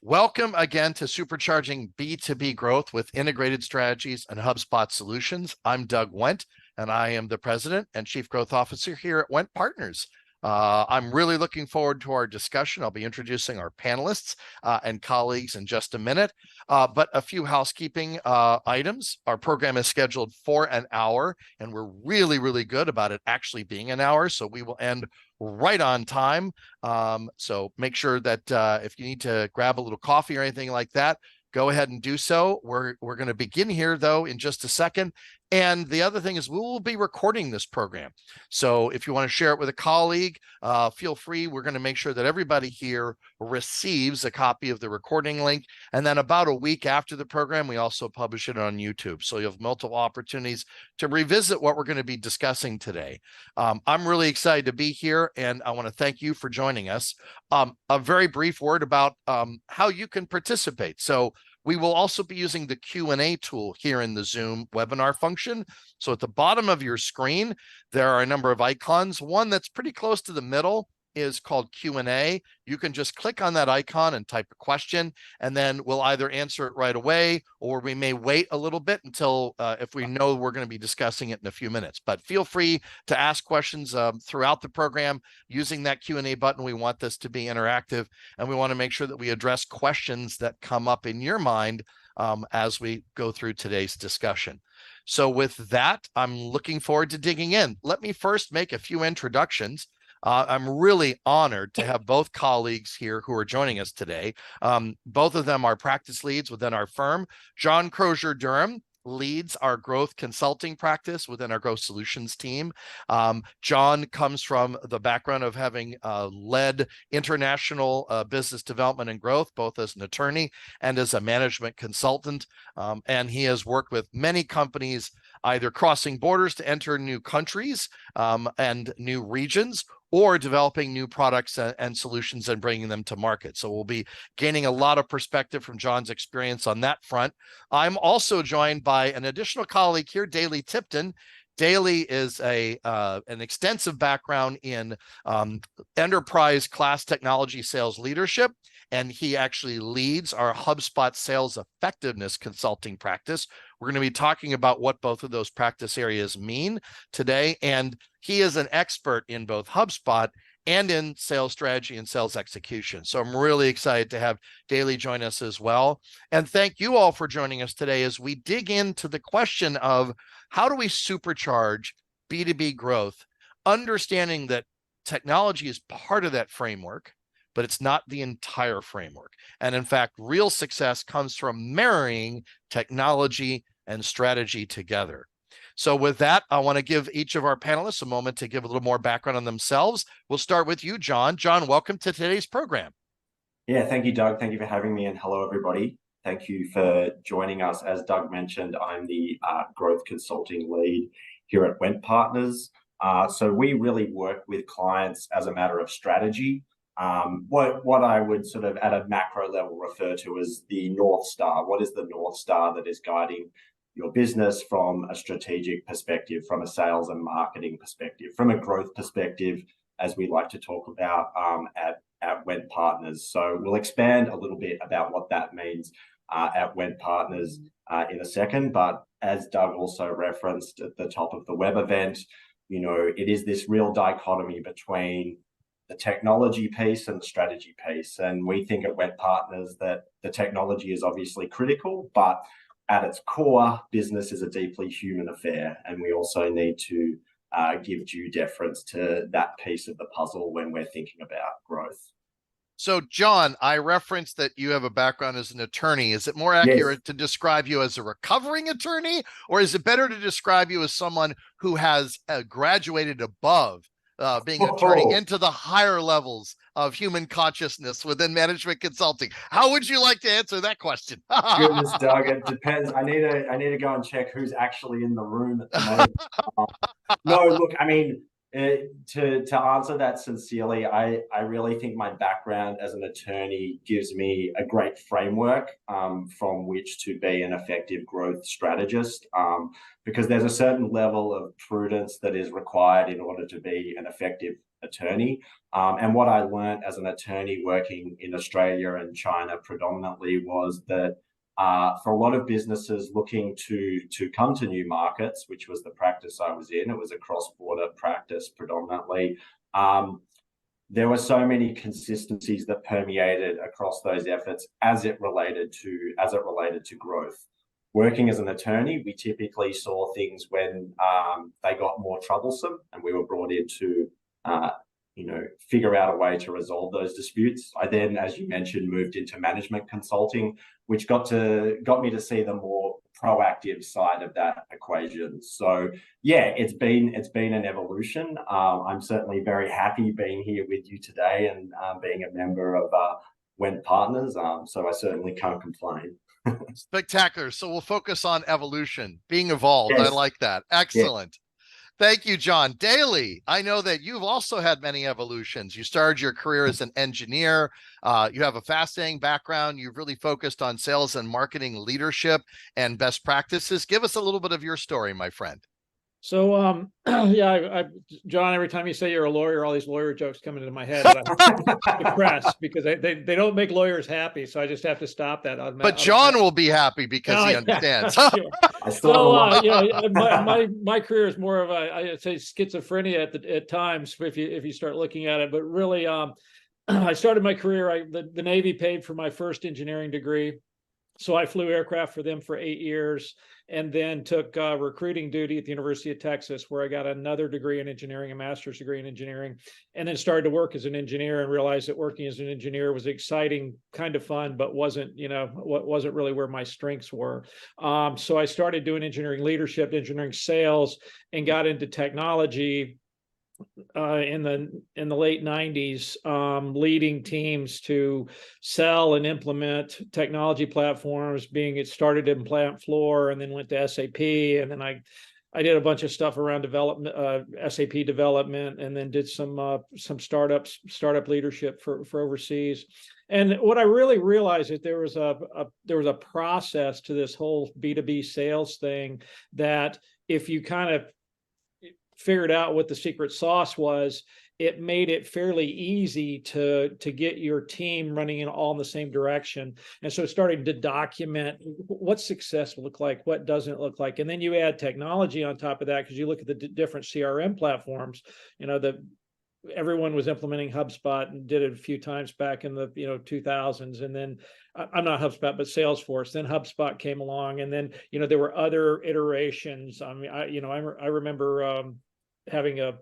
Welcome again to Supercharging B2B Growth with Integrated Strategies and HubSpot Solutions. I'm Doug Wendt, and I am the President and Chief Growth Officer here at Wendt Partners. I'm really looking forward to our discussion. I'll be introducing our panelists and colleagues in just a minute, but a few housekeeping items. Our program is scheduled for an hour, and we're really good about it actually being an hour, so we will end right on time. So make sure that if you need to grab a little coffee or anything like that, go ahead and do so. We're going to begin here, though, in just a second. And the other thing is we will be recording this program. So if you want to share it with a colleague, feel free. We're going to make sure that everybody here receives a copy of the recording link. And then about a week after the program, we also publish it on YouTube. So you have multiple opportunities to revisit what we're going to be discussing today. I'm really excited to be here, and I want to thank you for joining us. A very brief word about how you can participate. So we will also be using the Q&A tool here in the Zoom webinar function. So at the bottom of your screen, there are a number of icons. One that's pretty close to the middle is called Q&A. You can just click on that icon and type a question, and then we'll either answer it right away, or we may wait a little bit until if we know we're going to be discussing it in a few minutes. But feel free to ask questions throughout the program using that Q&A button. We want this to be interactive, and we want to make sure that we address questions that come up in your mind as we go through today's discussion. So with that, I'm looking forward to digging in. Let me first make a few introductions. I'm really honored to have both colleagues here who are joining us today. Both of them are practice leads within our firm. John Crozier-Durham leads our growth consulting practice within our growth solutions team. John comes from the background of having led international business development and growth, both as an attorney and as a management consultant. And he has worked with many companies, either crossing borders to enter new countries and new regions, or developing new products and solutions and bringing them to market. So we'll be gaining a lot of perspective from John's experience on that front. I'm also joined by an additional colleague here, Dailey Tipton. Dailey is an extensive background in enterprise class technology sales leadership, and he actually leads our HubSpot sales effectiveness consulting practice. We're going to be talking about what both of those practice areas mean today, and he is an expert in both HubSpot and in sales strategy and sales execution. So I'm really excited to have Dailey join us as well. And thank you all for joining us today as we dig into the question of how do we supercharge B2B growth, understanding that technology is part of that framework, but it's not the entire framework. And in fact, real success comes from marrying technology and strategy together. So with that, I want to give each of our panelists a moment to give a little more background on themselves. We'll start with you, John. John, welcome to today's program. Yeah, thank you, Doug. Thank you for having me, and hello, everybody. Thank you for joining us. As Doug mentioned, I'm the growth consulting lead here at Wendt Partners. So we really work with clients as a matter of strategy. What I would sort of at a macro level refer to as the North Star. What is the North Star that is guiding your business from a strategic perspective, from a sales and marketing perspective, from a growth perspective, as we like to talk about at Wendt Partners. So we'll expand a little bit about what that means at Wendt Partners in a second. But as Doug also referenced at the top of the web event, you know, it is this real dichotomy between the technology piece and the strategy piece. And we think at Wendt Partners that the technology is obviously critical, but at its core, business is a deeply human affair. And we also need to give due deference to that piece of the puzzle when we're thinking about growth. So, John, I referenced that you have a background as an attorney. Is it more accurate to describe you as a recovering attorney, or is it better to describe you as someone who has graduated above being an attorney into the higher levels of human consciousness within management consulting? How would you like to answer that question? Goodness, Doug, it depends. I need to go and check who's actually in the room at the moment. No, look, I mean, to answer that sincerely, I really think my background as an attorney gives me a great framework from which to be an effective growth strategist, because there's a certain level of prudence that is required in order to be an effective attorney. And what I learned as an attorney working in Australia and China predominantly was that for a lot of businesses looking to come to new markets, which was the practice I was in, it was a cross-border practice predominantly. There were so many consistencies that permeated across those efforts as it related to growth. Working as an attorney, we typically saw things when they got more troublesome, and we were brought in to figure out a way to resolve those disputes. I then, as you mentioned, moved into management consulting, which got me to see the more proactive side of that equation. So yeah, it's been an evolution. I'm certainly very happy being here with you today and being a member of Wendt Partners. So I certainly can't complain. Spectacular. So we'll focus on evolution, being evolved. Yes. I like that. Excellent. Thank you, John. Dailey, I know that you've also had many evolutions. You started your career as an engineer. You have a fascinating background. You've really focused on sales and marketing leadership and best practices. Give us a little bit of your story, my friend. So, yeah, John, every time you say you're a lawyer, all these lawyer jokes come into my head, and I'm depressed because they don't make lawyers happy. So I just have to stop that. But John will be happy because he understands. My career is more of I'd say schizophrenia at times if you start looking at it. But really, I started my career. The Navy paid for my first engineering degree. So I flew aircraft for them for 8 years, and then took recruiting duty at the University of Texas, where I got another degree in engineering, a master's degree in engineering, and then started to work as an engineer and realized that working as an engineer was exciting, kind of fun, but wasn't really where my strengths were. So I started doing engineering leadership, engineering sales, and got into technology in the late 90s, leading teams to sell and implement technology platforms. It started in plant floor and then went to SAP, and then I did a bunch of stuff around development, SAP development, and then did some startup leadership for overseas. And what I really realized is there was a process to this whole B2B sales thing, that if you kind of figured out what the secret sauce was, it made it fairly easy to get your team running all in the same direction. And so starting to document what success will look like, what doesn't look like. And then you add technology on top of that, because you look at the different CRM platforms, everyone was implementing HubSpot and did it a few times back in the 2000s. And then I'm not HubSpot, but Salesforce. Then HubSpot came along, and then there were other iterations. I mean, I remember having a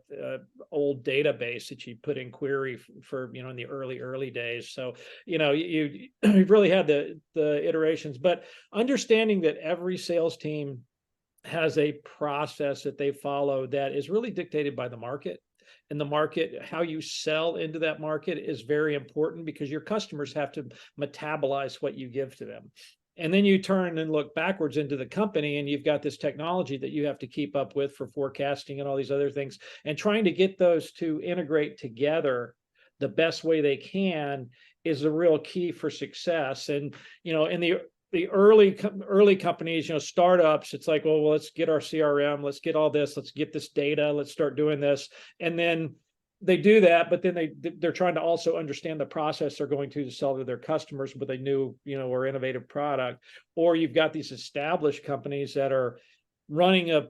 old database that you put in query for in the early days. So you've really had the iterations, but understanding that every sales team has a process that they follow that is really dictated by the market. And the market, how you sell into that market, is very important, because your customers have to metabolize what you give to them. And then you turn and look backwards into the company, and you've got this technology that you have to keep up with for forecasting and all these other things. And trying to get those to integrate together the best way they can is the real key for success. And, in the early companies, startups, it's like, well, let's get our CRM, let's get all this, let's get this data, let's start doing this. And then they do that, but then they're trying to also understand the process they're going to sell to their customers with a new, or innovative product. Or you've got these established companies that are running a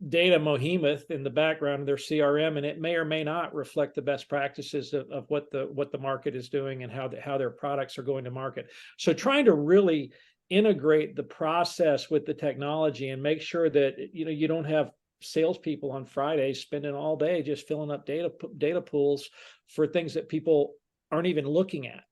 data behemoth in the background of their CRM, and it may or may not reflect the best practices of what the market is doing and how their products are going to market. So trying to really integrate the process with the technology and make sure that you don't have salespeople on Fridays spending all day just filling up data pools for things that people aren't even looking at.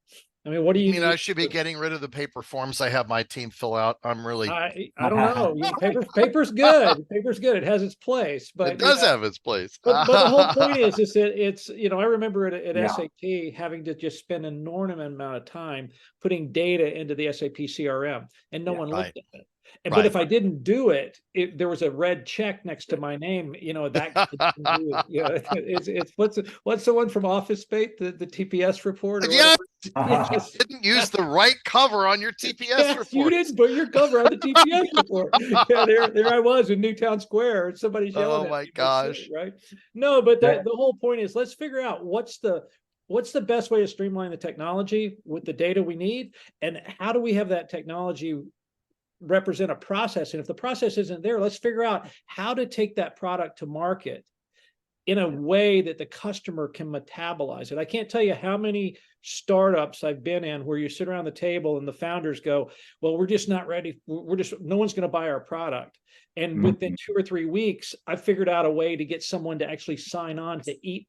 I mean, what do you mean? I should be getting rid of the paper forms I have my team fill out. I'm really, I don't know. Paper's good. Paper's good. It has its place, but it does have its place. But the whole point is that it's, I remember at SAP having to just spend an enormous amount of time putting data into the SAP CRM, and no one looked at it. But if I didn't do it, there was a red check next to my name. That it's what's the one from Office Space, the TPS report? Yeah, Yes. Didn't use the right cover on your TPS Yes, report. you didn't put your cover on the TPS report. Yeah, there I was in Newtown Square, and somebody's yelling Oh at my me. gosh. Right? No, but Yeah. the whole point is, let's figure out what's the best way to streamline the technology with the data we need, and how do we have that technology represent a process? And if the process isn't there, let's figure out how to take that product to market in a way that the customer can metabolize it. I can't tell you how many startups I've been in where you sit around the table and the founders go, well, we're just not ready. No one's going to buy our product. And within 2 or 3 weeks, I figured out a way to get someone to actually sign on to eat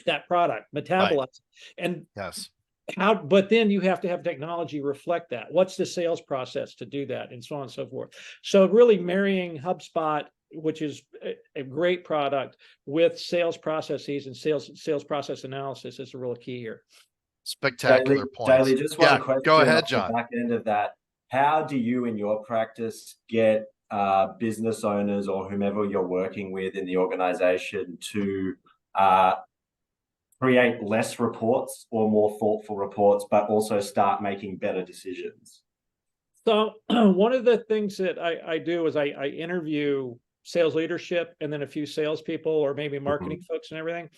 that product, metabolize it. And Yes. but then you have to have technology reflect that. What's the sales process to do that, and so on and so forth. So really marrying HubSpot, which is a great product, with sales processes and sales process analysis is a real key here. Spectacular points. Dailey, just one Yeah, question go ahead, off John. the back end of that. How do you in your practice get business owners or whomever you're working with in the organization to create less reports or more thoughtful reports, but also start making better decisions? So one of the things that I do is I interview sales leadership and then a few salespeople or maybe marketing folks and everything.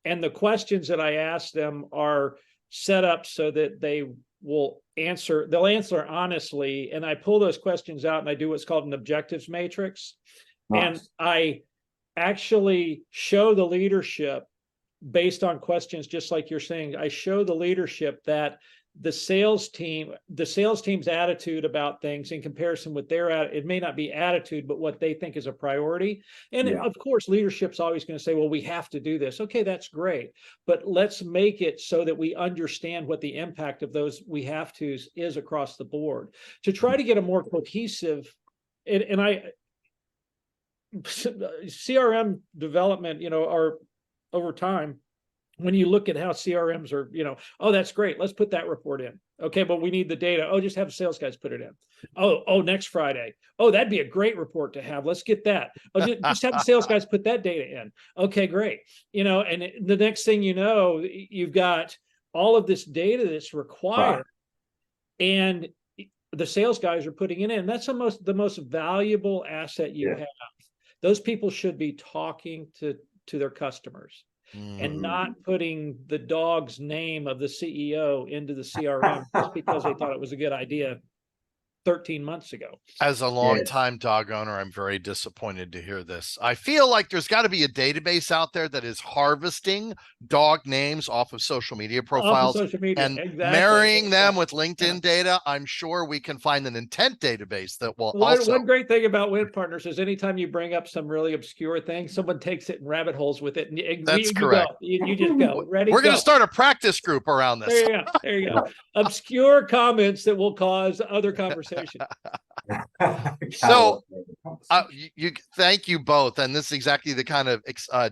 And the questions that I ask them are set up so that they'll answer honestly. And I pull those questions out and I do what's called an objectives matrix. Nice. And I actually show the leadership based on questions, just like you're saying. I show the leadership that the sales team's attitude about things in comparison with it may not be attitude, but what they think is a priority. And of course, leadership's always going to say, well, we have to do this. Okay, that's great. But let's make it so that we understand what the impact of those we have to's is across the board to try to get a more cohesive, CRM development, are over time. When you look at how CRMs are, oh, that's great. Let's put that report in. Okay, but we need the data. Oh, just have the sales guys put it in. Oh, next Friday. Oh, that'd be a great report to have. Let's get that. Oh, just have the sales guys put that data in. Okay, great. And the next thing you know, you've got all of this data that's required, and the sales guys are putting it in. That's the most valuable asset you have. Those people should be talking to their customers. And not putting the dog's name of the CEO into the CRM just because they thought it was a good idea 13 months ago. As a longtime dog owner, I'm very disappointed to hear this. I feel like there's got to be a database out there that is harvesting dog names off of social media profiles and marrying them with LinkedIn data. I'm sure we can find an intent database that will also. One great thing about Wendt Partners is anytime you bring up some really obscure thing, someone takes it in rabbit holes with it. And that's correct. You just go. Ready? We're going to start a practice group around this. There you go. Obscure comments that will cause other conversations. So thank you both, and this is exactly the kind of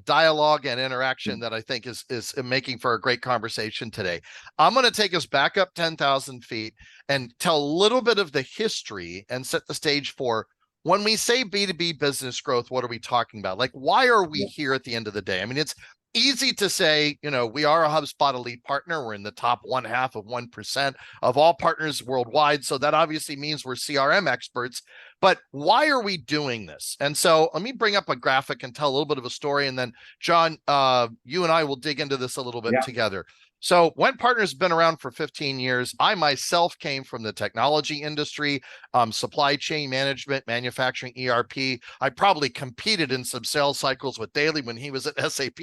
dialogue and interaction that I think is making for a great conversation today. I'm going to take us back up 10,000 feet and tell a little bit of the history and set the stage for when we say B2B business growth. What are we talking about? Like, why are we here at the end of the day? I mean, it's easy to say, we are a HubSpot elite partner. We're in the top 0.5% of all partners worldwide. So that obviously means we're CRM experts. But why are we doing this? And so let me bring up a graphic and tell a little bit of a story. And then, John, you and I will dig into this a little bit together. So Wendt Partners has been around for 15 years. I myself came from the technology industry, supply chain management, manufacturing, ERP. I probably competed in some sales cycles with Dailey when he was at SAP,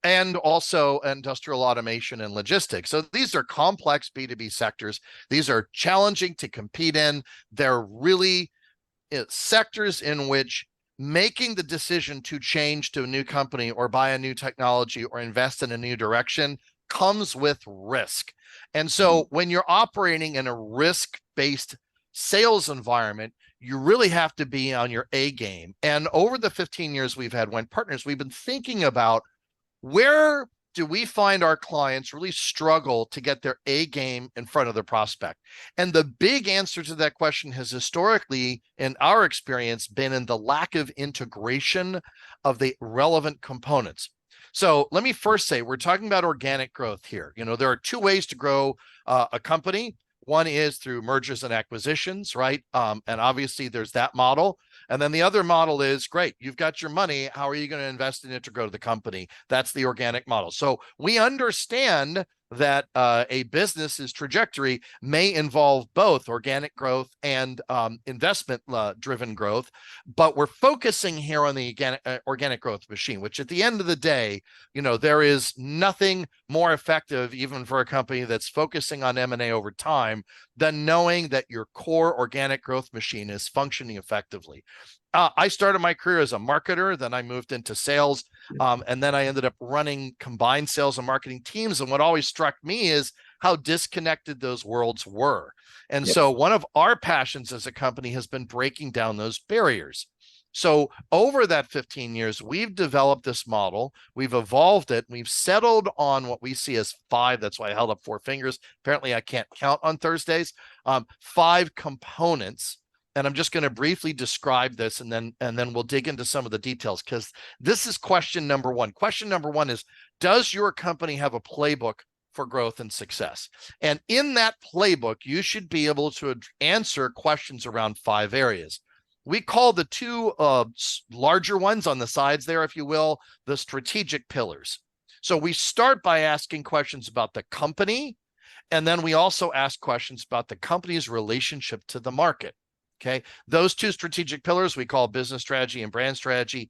and also industrial automation and logistics. So these are complex B2B sectors. These are challenging to compete in. They're really sectors in which making the decision to change to a new company or buy a new technology or invest in a new direction comes with risk. And so when you're operating in a risk-based sales environment, you really have to be on your A game. And over the 15 years we've had Wendt Partners, we've been thinking about where do we find our clients really struggle to get their A game in front of the prospect? And the big answer to that question has historically, in our experience, been in the lack of integration of the relevant components. So let me first say, we're talking about organic growth here. There are two ways to grow a company. One is through mergers and acquisitions, right? And obviously there's that model. And then the other model is, great, you've got your money. How are you going to invest in it to grow the company? That's the organic model. So we understand that a business's trajectory may involve both organic growth and investment-driven growth, but we're focusing here on the organic growth machine, which at the end of the day, there is nothing more effective, even for a company that's focusing on M&A over time, than knowing that your core organic growth machine is functioning effectively. I started my career as a marketer, then I moved into sales, and then I ended up running combined sales and marketing teams. And what always struck me is how disconnected those worlds were. And so one of our passions as a company has been breaking down those barriers. So over that 15 years, we've developed this model, we've evolved it, we've settled on what we see as 5, that's why I held up 4 fingers. Apparently I can't count on Thursdays, 5 components. And I'm just going to briefly describe this, and then we'll dig into some of the details, because this is question number 1. Question number 1 is, does your company have a playbook for growth and success? And in that playbook, you should be able to answer questions around 5 areas. We call the 2 larger ones on the sides there, if you will, the strategic pillars. So we start by asking questions about the company, and then we also ask questions about the company's relationship to the market. Okay, those 2 strategic pillars we call business strategy and brand strategy.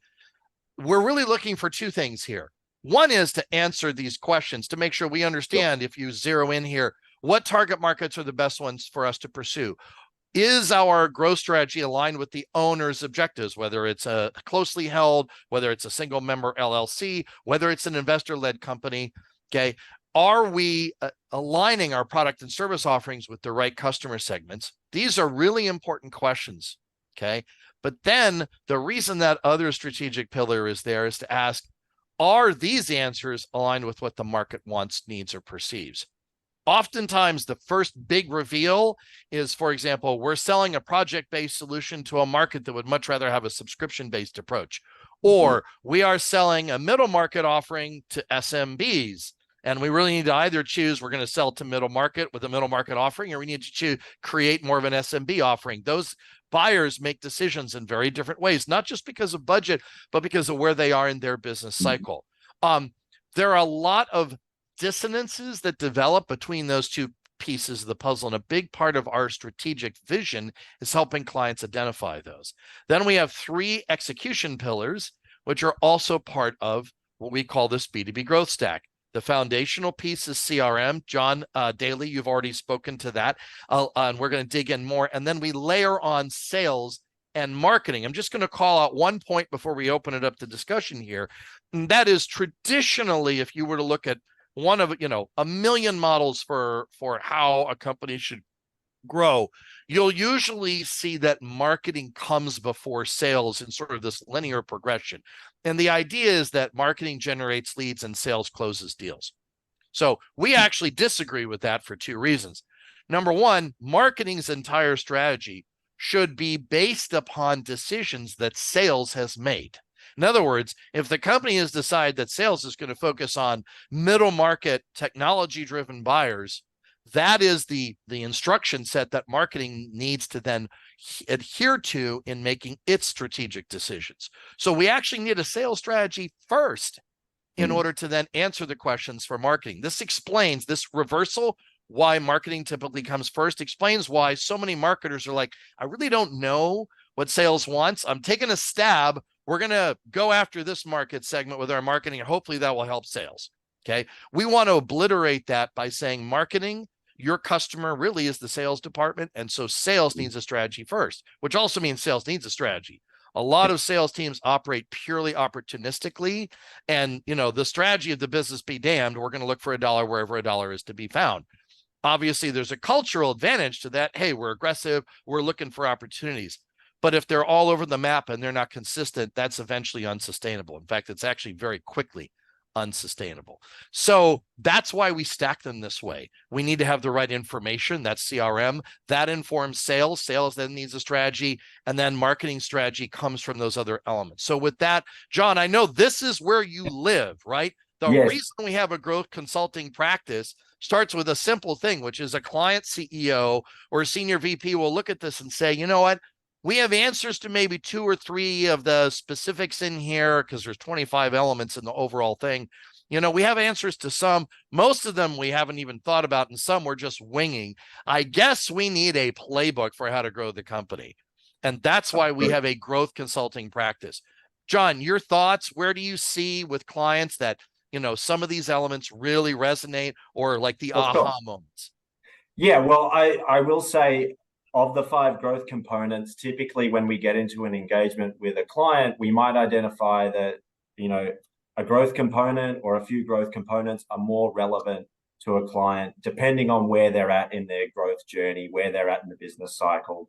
We're really looking for 2 things here. One is to answer these questions to make sure we understand, if you zero in here, what target markets are the best ones for us to pursue. Is our growth strategy aligned with the owner's objectives, whether it's a closely held, whether it's a single member LLC, whether it's an investor-led company? Okay, are we aligning our product and service offerings with the right customer segments? These are really important questions, okay? But then the reason that other strategic pillar is there is to ask, are these answers aligned with what the market wants, needs, or perceives? Oftentimes, the first big reveal is, for example, we're selling a project-based solution to a market that would much rather have a subscription-based approach. Or we are selling a middle market offering to SMBs. And we really need to either choose, we're going to sell to middle market with a middle market offering, or we need to create more of an SMB offering. Those buyers make decisions in very different ways, not just because of budget, but because of where they are in their business cycle. There are a lot of dissonances that develop between those 2 pieces of the puzzle, and a big part of our strategic vision is helping clients identify those. Then we have 3 execution pillars, which are also part of what we call this B2B growth stack. The foundational piece is CRM. John, Dailey, you've already spoken to that, and we're going to dig in more. And then we layer on sales and marketing. I'm just going to call out one point before we open it up to discussion here. And that is, traditionally, if you were to look at one of, a million models for how a company should grow, you'll usually see that marketing comes before sales in sort of this linear progression. And the idea is that marketing generates leads and sales closes deals. So we actually disagree with that for 2 reasons. Number 1, marketing's entire strategy should be based upon decisions that sales has made. In other words, if the company has decided that sales is going to focus on middle market technology-driven buyers, that is the instruction set that marketing needs to then adhere to in making its strategic decisions. So we actually need a sales strategy first in order to then answer the questions for marketing. This explains, this reversal, why marketing typically comes first, explains why so many marketers are like, I really don't know what sales wants. I'm taking a stab. We're going to go after this market segment with our marketing, and hopefully that will help sales. Okay. We want to obliterate that by saying marketing, your customer really is the sales department. And so sales needs a strategy first, which also means sales needs a strategy. A lot of sales teams operate purely opportunistically. And, the strategy of the business be damned, we're going to look for a dollar wherever a dollar is to be found. Obviously, there's a cultural advantage to that. Hey, we're aggressive. We're looking for opportunities. But if they're all over the map and they're not consistent, that's eventually unsustainable. In fact, it's actually very quickly unsustainable. So that's why we stack them this way. We need to have the right information. That's CRM. That informs sales. Sales then needs a strategy. And then marketing strategy comes from those other elements. So with that, John, I know this is where you live, right? The Yes. reason we have a growth consulting practice starts with a simple thing, which is a client CEO or a senior VP will look at this and say, you know what? We have answers to maybe 2 or 3 of the specifics in here because there's 25 elements in the overall thing. You know, we have answers to some. Most of them we haven't even thought about, and some we're just winging. I guess we need a playbook for how to grow the company. And that's why we have a growth consulting practice. John, your thoughts? Where do you see with clients that, you know, some of these elements really resonate, or like the aha moments? Yeah, well, I will say, of the 5 growth components, typically when we get into an engagement with a client, we might identify that, you know, a growth component or a few growth components are more relevant to a client depending on where they're at in their growth journey, where they're at in the business cycle,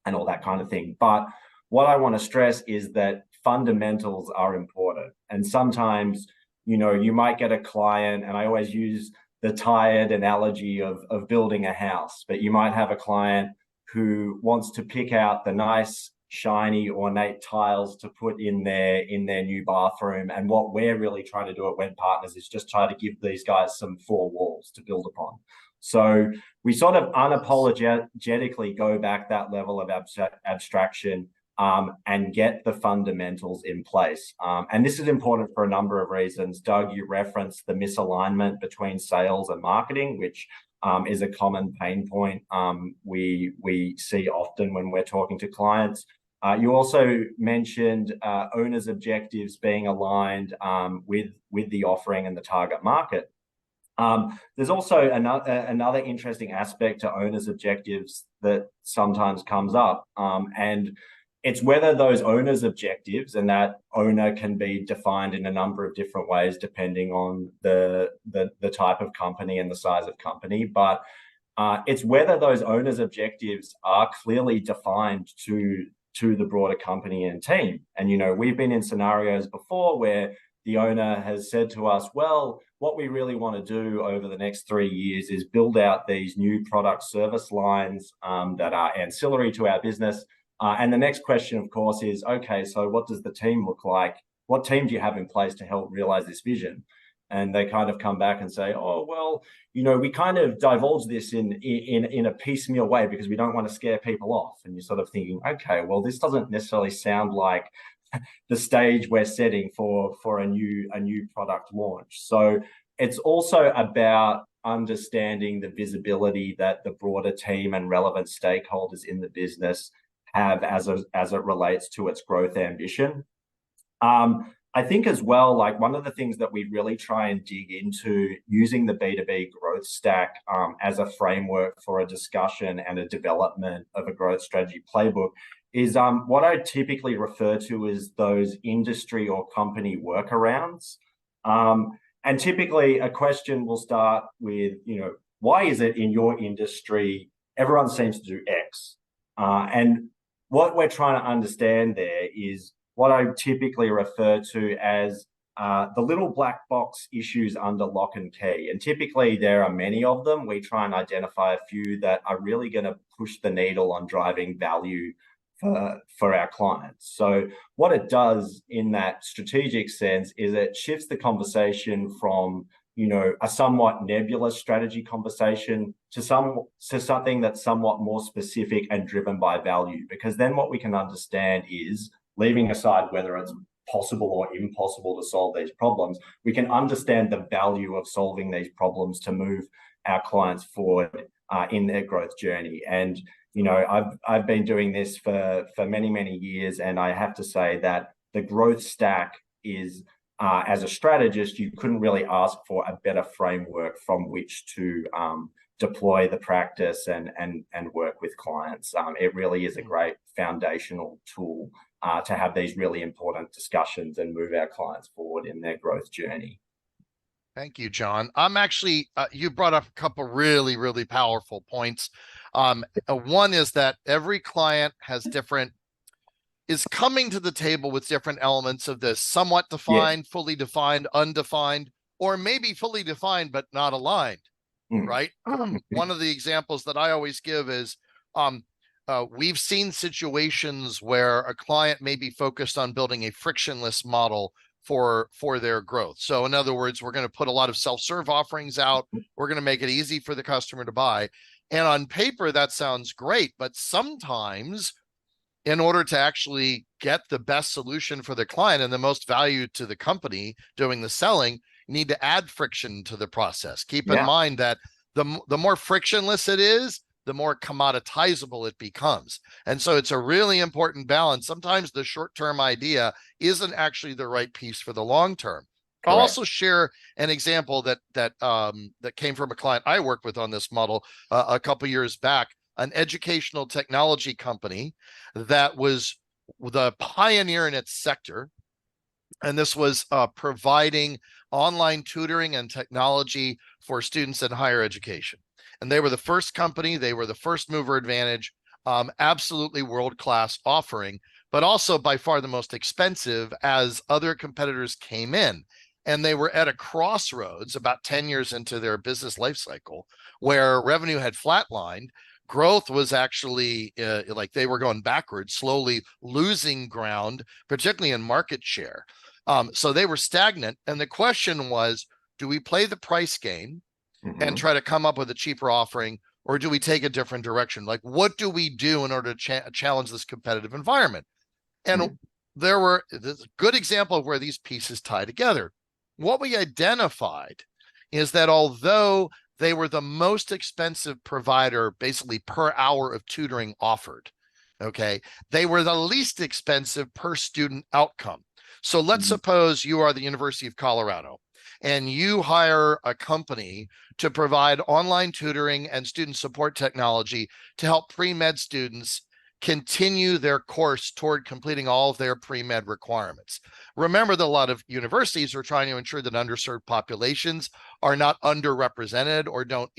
and all that kind of thing. But what I want to stress is that fundamentals are important. And sometimes, you know, you might get a client, and I always use the tired analogy of building a house, but you might have a client who wants to pick out the nice, shiny, ornate tiles to put in their new bathroom. And what we're really trying to do at Wendt Partners is just try to give these guys some 4 walls to build upon. So we sort of unapologetically go back that level of abstraction and get the fundamentals in place. And this is important for a number of reasons. Doug, you referenced the misalignment between sales and marketing, which is a common pain point we see often when we're talking to clients. You also mentioned owners' objectives being aligned with the offering and the target market. There's also another interesting aspect to owners' objectives that sometimes comes up, and it's whether those owners' objectives, and that owner can be defined in a number of different ways depending on the type of company and the size of company, but it's whether those owners' objectives are clearly defined to the broader company and team. And, you know, we've been in scenarios before where the owner has said to us, well, what we really want to do over the next 3 years is build out these new product service lines that are ancillary to our business. And the next question, of course, is, okay, so what does the team look like? What team do you have in place to help realize this vision? And they kind of come back and say, oh, well, you know, we kind of divulge this in a piecemeal way because we don't want to scare people off. And you're sort of thinking, okay, well, this doesn't necessarily sound like the stage we're setting for a new product launch. So it's also about understanding the visibility that the broader team and relevant stakeholders in the business have as it relates to its growth ambition. I think as well, like one of the things that we really try and dig into using the B2B growth stack as a framework for a discussion and a development of a growth strategy playbook is what I typically refer to as those industry or company workarounds. And typically a question will start with, you know, why is it in your industry everyone seems to do X? And what we're trying to understand there is what I typically refer to as the little black box issues under lock and key. And typically there are many of them. We try and identify a few that are really going to push the needle on driving value for our clients. So what it does in that strategic sense is it shifts the conversation from, you know, a somewhat nebulous strategy conversation to something that's somewhat more specific and driven by value. Because then what we can understand is, leaving aside whether it's possible or impossible to solve these problems, we can understand the value of solving these problems to move our clients forward in their growth journey. And, you know, I've been doing this for many, many years, and I have to say that the growth stack is, as a strategist, you couldn't really ask for a better framework from which to deploy the practice and work with clients. It really is a great foundational tool to have these really important discussions and move our clients forward in their growth journey. Thank you, John. I'm actually, you brought up a couple really, really powerful points. One is that every client has different is coming to the table with different elements of this, somewhat defined, fully defined, undefined, or maybe fully defined but not aligned, right? One of the examples that I always give is we've seen situations where a client may be focused on building a frictionless model for their growth. So in other words, we're going to put a lot of self-serve offerings out. We're going to make it easy for the customer to buy. And on paper, that sounds great, but sometimes in order to actually get the best solution for the client and the most value to the company doing the selling, you need to add friction to the process. Keep in mind that the more frictionless it is, the more commoditizable it becomes. And so it's a really important balance. Sometimes the short-term idea isn't actually the right piece for the long term. Correct. I'll also share an example that came from a client I worked with on this model a couple years back, an educational technology company that was the pioneer in its sector. And this was providing online tutoring and technology for students in higher education. And they were the first company, they were the first mover advantage, absolutely world-class offering, but also by far the most expensive as other competitors came in. And they were at a crossroads about 10 years into their business life cycle where revenue had flatlined. Growth was actually like they were going backwards, slowly losing ground, particularly in market share. So they were stagnant. And the question was, do we play the price game and try to come up with a cheaper offering, or do we take a different direction? Like, what do we do in order to challenge this competitive environment? And there were a good example of where these pieces tie together. What we identified is that although they were the most expensive provider, basically per hour of tutoring offered, okay, they were the least expensive per student outcome. So let's suppose you are the University of Colorado and you hire a company to provide online tutoring and student support technology to help pre-med students continue their course toward completing all of their pre-med requirements. Remember that a lot of universities are trying to ensure that underserved populations are not underrepresented or don't,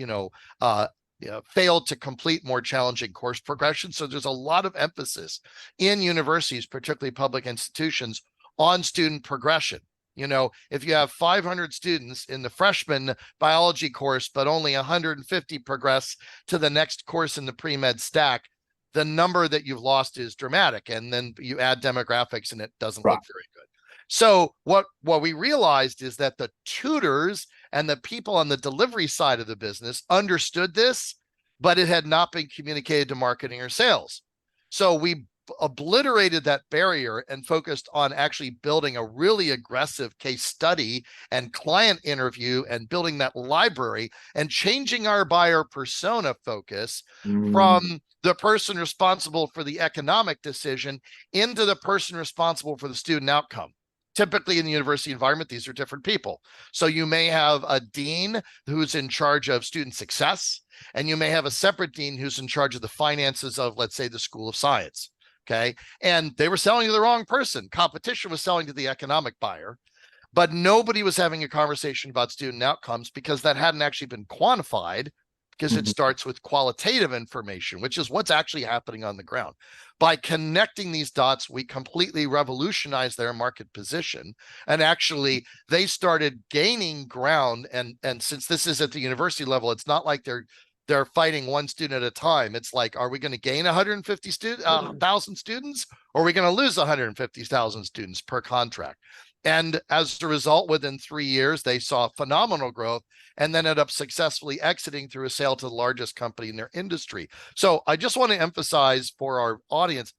fail to complete more challenging course progression. So there's a lot of emphasis in universities, particularly public institutions, on student progression. If you have 500 students in the freshman biology course, but only 150 progress to the next course in the pre-med stack, the number that you've lost is dramatic. And then you add demographics and it doesn't look very good. So what we realized is that the tutors and the people on the delivery side of the business understood this, but it had not been communicated to marketing or sales. So we obliterated that barrier and focused on actually building a really aggressive case study and client interview and building that library and changing our buyer persona focus from the person responsible for the economic decision into the person responsible for the student outcome. Typically in the university environment, these are different people. So you may have a dean who's in charge of student success, and you may have a separate dean who's in charge of the finances of, let's say, the School of Science. Okay. And they were selling to the wrong person. Competition was selling to the economic buyer, but nobody was having a conversation about student outcomes because that hadn't actually been quantified, because it starts with qualitative information, which is what's actually happening on the ground. By connecting these dots, we completely revolutionized their market position. And actually, they started gaining ground. And since this is at the university level, it's not like they're fighting one student at a time. It's like, are we going to gain 150,000 students, or are we going to lose 150,000 students per contract? And as a result, within 3 years, they saw phenomenal growth and then ended up successfully exiting through a sale to the largest company in their industry. So I just want to emphasize for our audience,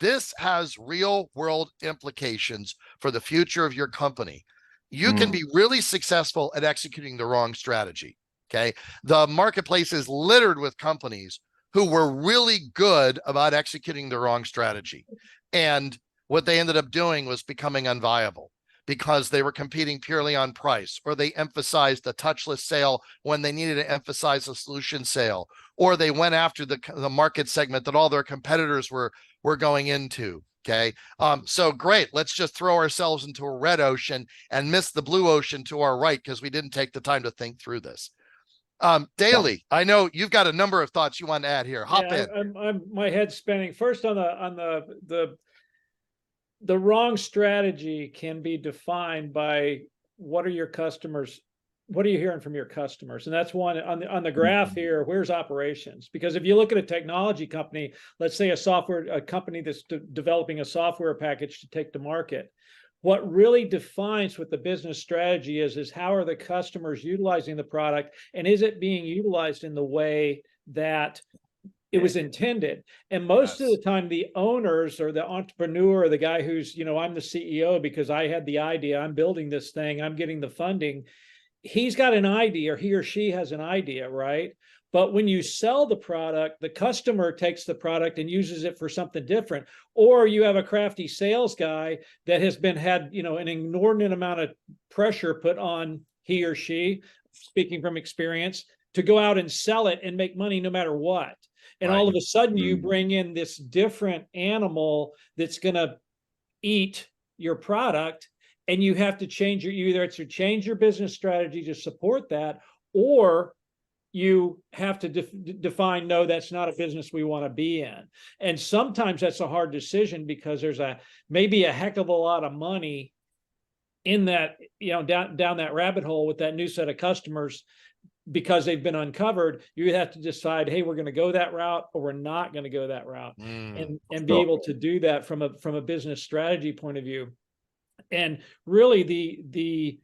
this has real world implications for the future of your company. You can be really successful at executing the wrong strategy. Okay. The marketplace is littered with companies who were really good about executing the wrong strategy. And what they ended up doing was becoming unviable because they were competing purely on price, or they emphasized a touchless sale when they needed to emphasize a solution sale, or they went after the market segment that all their competitors were going into. Okay. So great. Let's just throw ourselves into a red ocean and miss the blue ocean to our right because we didn't take the time to think through this. Dailey, I know you've got a number of thoughts you want to add here. Hop in. I'm my head's spinning. First on the the wrong strategy can be defined by what are your customers, what are you hearing from your customers? And that's one on the graph here, where's operations? Because if you look at a technology company, let's say a company that's developing a software package to take to market, what really defines what the business strategy is how are the customers utilizing the product, and is it being utilized in the way that it was intended? And most of the time, the owners or the entrepreneur or the guy who's, I'm the CEO because I had the idea, I'm building this thing, I'm getting the funding. He's got an idea, or he or she has an idea, right? But when you sell the product, the customer takes the product and uses it for something different. Or you have a crafty sales guy that has had, an inordinate amount of pressure put on he or she, speaking from experience, to go out and sell it and make money no matter what. And all of a sudden you bring in this different animal that's going to eat your product, and you have to change change your business strategy to support that, or you have to define, no, that's not a business we want to be in. And sometimes that's a hard decision because there's maybe a heck of a lot of money in that, down that rabbit hole with that new set of customers. Because they've been uncovered, you have to decide, hey, we're going to go that route or we're not going to go that route, and be able to do that from a business strategy point of view. And really the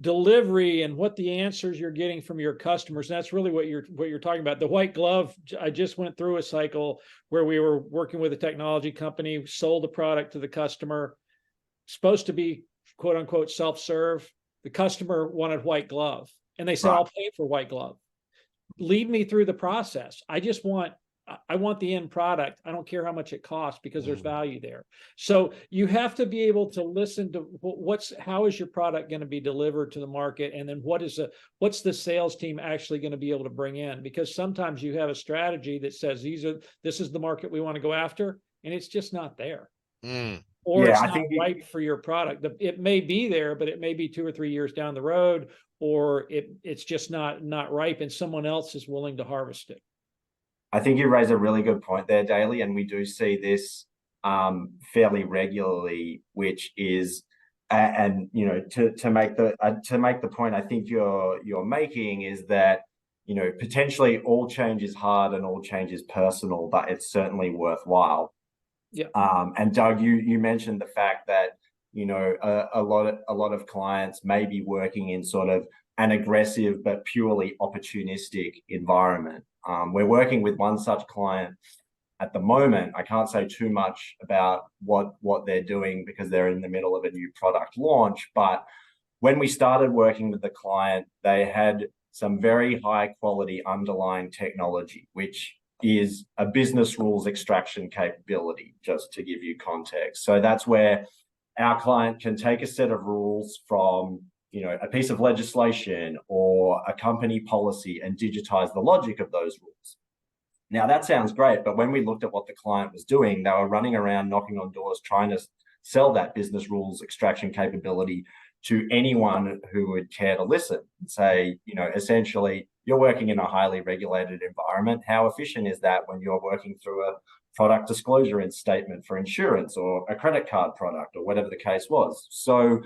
delivery and what the answers you're getting from your customers, that's really what you're talking about. The white glove, I just went through a cycle where we were working with a technology company, sold the product to the customer, supposed to be quote unquote self-serve. The customer wanted white glove. And they said, I'll pay for white glove. Lead me through the process. I want the end product. I don't care how much it costs because there's value there. So you have to be able to listen to how is your product going to be delivered to the market? And then what's the sales team actually going to be able to bring in? Because sometimes you have a strategy that says, this is the market we want to go after, and it's just not there. Or it's not right for your product. It may be there, but it may be 2 or 3 years down the road, or it's just not ripe and someone else is willing to harvest it. I think you raise a really good point there, Dailey, and we do see this fairly regularly, which is, and to make the point I think you're making is that potentially all change is hard and all change is personal, but it's certainly worthwhile. Yeah. And Doug, you mentioned the fact that a lot of clients may be working in sort of an aggressive but purely opportunistic environment. We're working with one such client at the moment. I can't say too much about what they're doing because they're in the middle of a new product launch. But when we started working with the client, they had some very high quality underlying technology, which is a business rules extraction capability, just to give you context. So that's where our client can take a set of rules from a piece of legislation or a company policy and digitize the logic of those rules. Now that sounds great, but when we looked at what the client was doing, they were running around knocking on doors trying to sell that business rules extraction capability to anyone who would care to listen and say, essentially, you're working in a highly regulated environment. How efficient is that when you're working through a product disclosure statement for insurance or a credit card product or whatever the case was? So,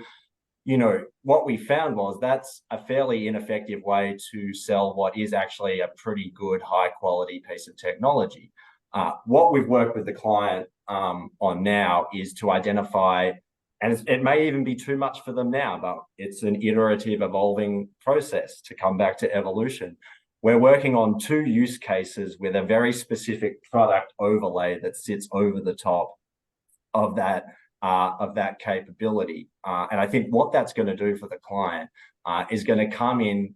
what we found was that's a fairly ineffective way to sell what is actually a pretty good, high quality piece of technology. What we've worked with the client on now is to identify, and it may even be too much for them now, but it's an iterative, evolving process to come back to evolution. We're working on 2 use cases with a very specific product overlay that sits over the top of that capability. And I think what that's going to do for the client is going to come in,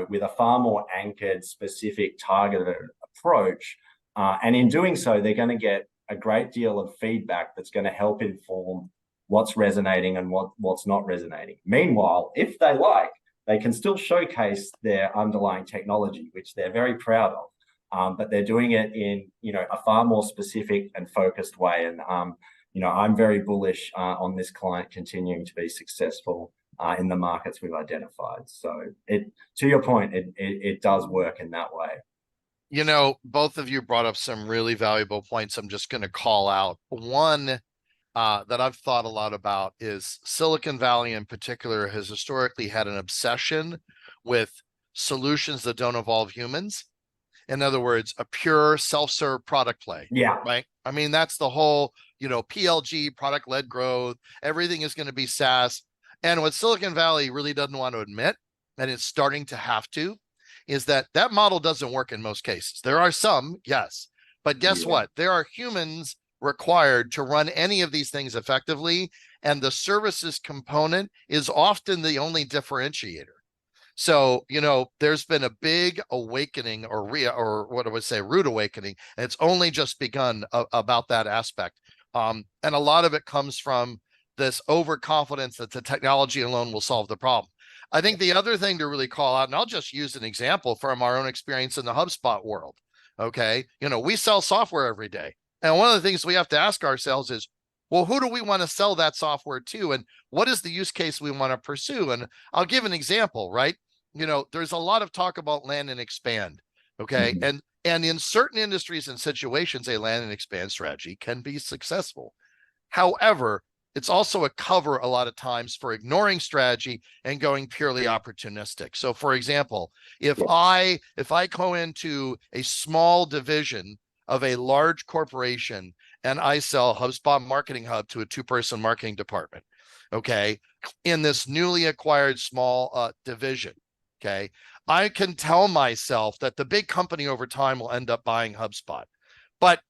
with a far more anchored, specific, targeted approach. And in doing so, they're going to get a great deal of feedback that's going to help inform what's resonating and what's not resonating. Meanwhile, if they like, they can still showcase their underlying technology, which they're very proud of. But they're doing it in, a far more specific and focused way. And, I'm very bullish on this client continuing to be successful in the markets we've identified. So to your point, it does work in that way. Both of you brought up some really valuable points I'm just going to call out. One, that I've thought a lot about is Silicon Valley in particular has historically had an obsession with solutions that don't involve humans. In other words, a pure self-serve product play, Yeah. right? I mean, that's the whole, PLG, product-led growth. Everything is going to be SaaS. And what Silicon Valley really doesn't want to admit, and it's starting to have to, is that that model doesn't work in most cases. There are some, yes, but guess what? There are humans required to run any of these things effectively, and the services component is often the only differentiator. So, there's been a big awakening or what I would say, rude awakening, and it's only just begun about that aspect. And a lot of it comes from this overconfidence that the technology alone will solve the problem. I think the other thing to really call out, and I'll just use an example from our own experience in the HubSpot world. Okay. We sell software every day. And one of the things we have to ask ourselves is, well, who do we want to sell that software to? And what is the use case we want to pursue? And I'll give an example, right? There's a lot of talk about land and expand. Okay. And in certain industries and situations, a land and expand strategy can be successful. However, it's also a cover a lot of times for ignoring strategy and going purely opportunistic. So for example, if I go into a small division of a large corporation and I sell HubSpot Marketing Hub to a 2-person marketing department, okay, in this newly acquired small division, okay, I can tell myself that the big company over time will end up buying HubSpot, but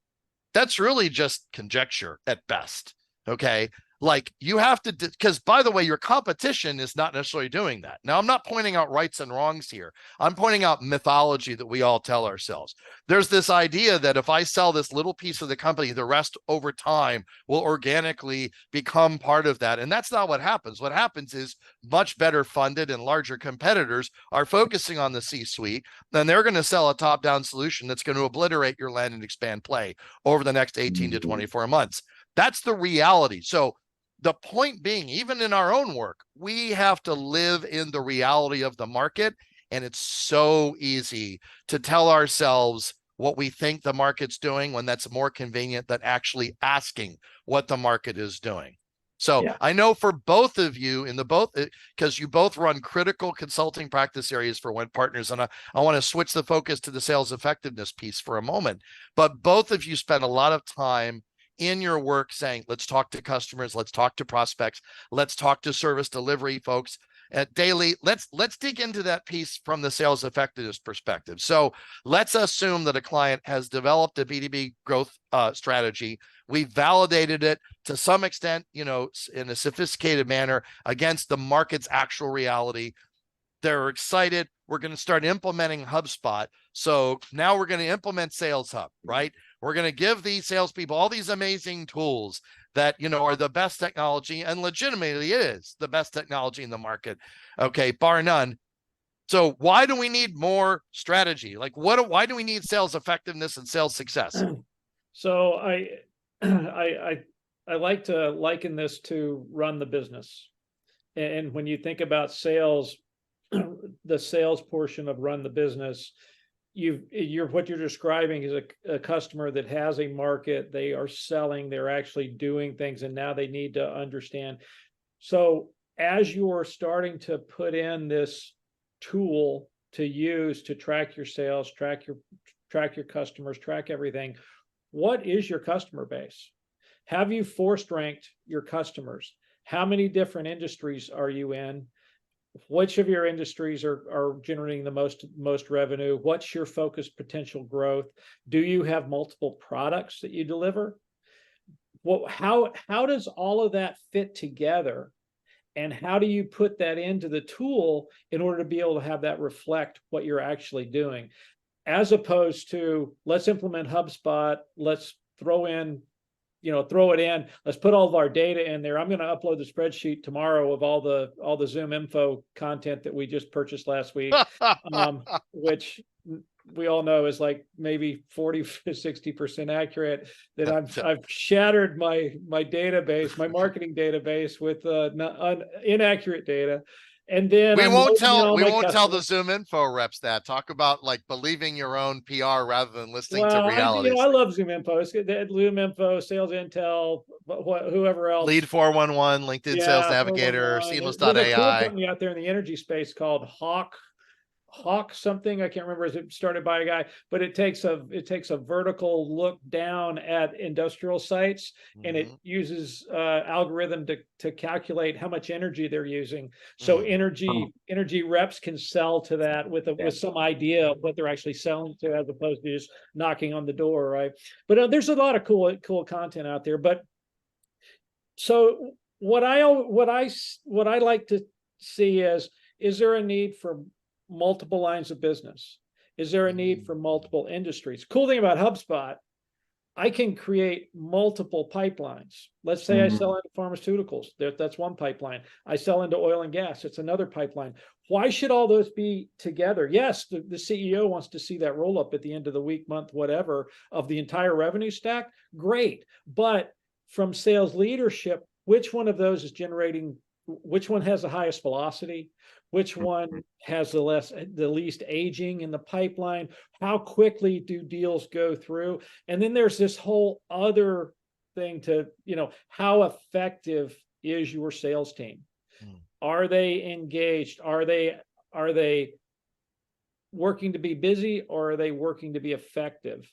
that's really just conjecture at best. Okay. Like you have to, because by the way, your competition is not necessarily doing that. Now, I'm not pointing out rights and wrongs here. I'm pointing out mythology that we all tell ourselves. There's this idea that if I sell this little piece of the company, the rest over time will organically become part of that. And that's not what happens. What happens is much better funded and larger competitors are focusing on the C-suite. Then they're going to sell a top-down solution that's going to obliterate your land and expand play over the next 18 to 24 months. That's the reality. So the point being, even in our own work, we have to live in the reality of the market. And it's so easy to tell ourselves what we think the market's doing when that's more convenient than actually asking what the market is doing. So I know for both of you because you both run critical consulting practice areas for Wendt Partners, and I want to switch the focus to the sales effectiveness piece for a moment, but both of you spend a lot of time in your work saying, let's talk to customers, let's talk to prospects, let's talk to service delivery folks. Dailey, let's dig into that piece from the sales effectiveness perspective. So let's assume that a client has developed a B2B growth strategy. We validated it to some extent, in a sophisticated manner against the market's actual reality. They're excited. We're going to start implementing HubSpot. So now we're going to implement Sales Hub, right? We're going to give these salespeople all these amazing tools that, are the best technology, and legitimately it is the best technology in the market. Okay, bar none. So why do we need more strategy? Like why do we need sales effectiveness and sales success? So I like to liken this to run the business. And when you think about sales, the sales portion of run the business, what you're describing is a customer that has a market, they are selling, they're actually doing things, and now they need to understand. So as you're starting to put in this tool to use to track your sales, track your customers, track everything, what is your customer base? Have you force ranked your customers? How many different industries are you in? Which of your industries are generating the most revenue? What's your focused potential growth? Do you have multiple products that you deliver? Well, how does all of that fit together? And how do you put that into the tool in order to be able to have that reflect what you're actually doing? As opposed to, let's implement HubSpot, let's throw it in, let's put all of our data in there. I'm going to upload the spreadsheet tomorrow of all the Zoom info content that we just purchased last week, which we all know is like maybe 40 to 60% accurate, that I've shattered my database, my marketing database with inaccurate data. And then We I'm won't loading in all tell my the customers. Zoom info reps that. Talk about like believing your own PR rather than listening to Well, I realities. love Zoom info. It's good. Zoom info, sales intel, whoever else. Lead 411, LinkedIn Sales Yeah, Navigator, 411. There's a cool Seamless.ai. company out there in the energy space called Hawk something. I can't remember. Is it started by a guy? But it takes a vertical look down at industrial sites, and it uses algorithm to calculate how much energy they're using. So energy reps can sell to that with some idea of what they're actually selling to, as opposed to just knocking on the door, right? But there's a lot of cool content out there. But so what I like to see is there a need for multiple lines of business? Is there a need for multiple industries? Cool thing about HubSpot, I can create multiple pipelines. Let's say I sell into pharmaceuticals. That's one pipeline. I sell into oil and gas. It's another pipeline. Why should all those be together? Yes, the CEO wants to see that roll up at the end of the week, month, whatever, of the entire revenue stack. Great. But from sales leadership, which one of those is generating, which one has the highest velocity? Which one has the least aging in the pipeline? How quickly do deals go through? And then there's this whole other thing to, how effective is your sales team? Are they engaged? Are they working to be busy, or are they working to be effective?